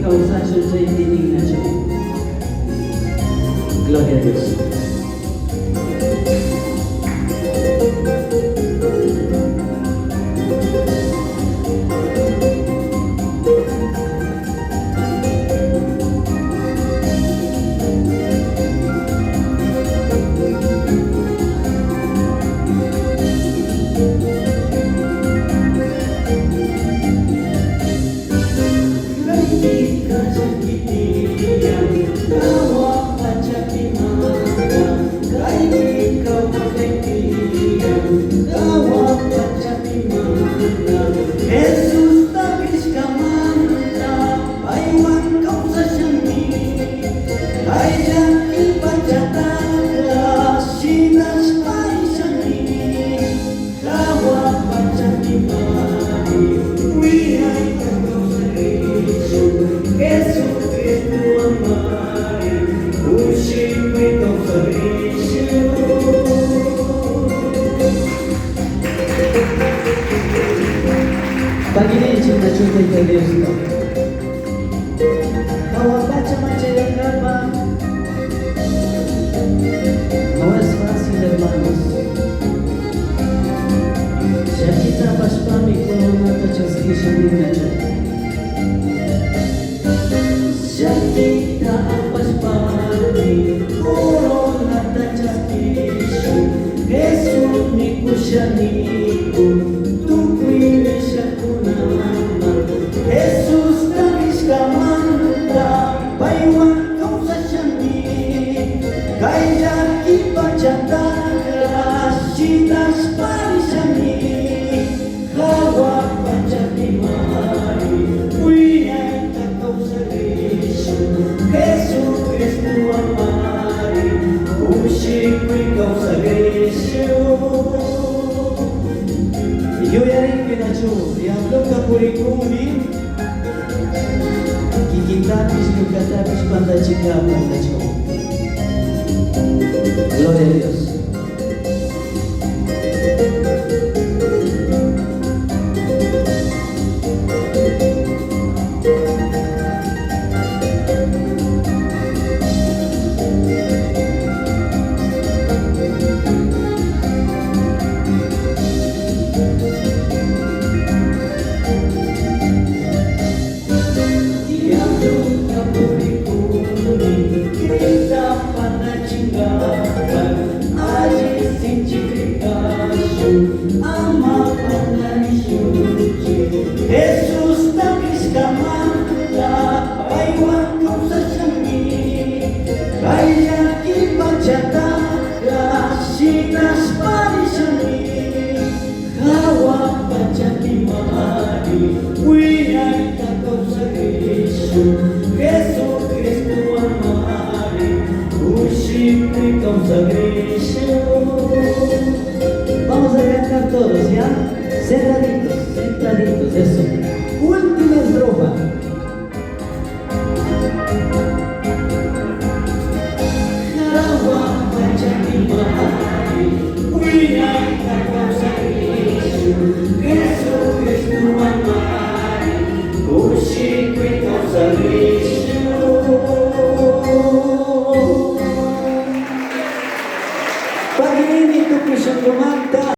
kausasun sa itining na siya. Gloria a Dios. Pagini cinta-cinta ke Dios itu. Kau baca-baca yang apa? Awas masih dermanos. Syakita paspami korona tercaski sendirinya. Syakita paspami korona tercaski. Yesus niku syaniku. Jesus nangis kamanda, baywan kau sasyani, kaya ipacanda sitas parisani, kawa pacati mari, wiyan kau sarisu, Jesus Kristu amari, usik kau sarisu. Yo yaring pinacho, yang luka kurikumi. Kikitapis kikatapis pandachikamu nacho. Gloria a Dios. Jesus nangis kamanda, baywan kau sasyani, kaya ipacata sitas parisani, kawa pacati mari, wiyan kau sarisu, Jesus Kristu amari, usik kau sarisu.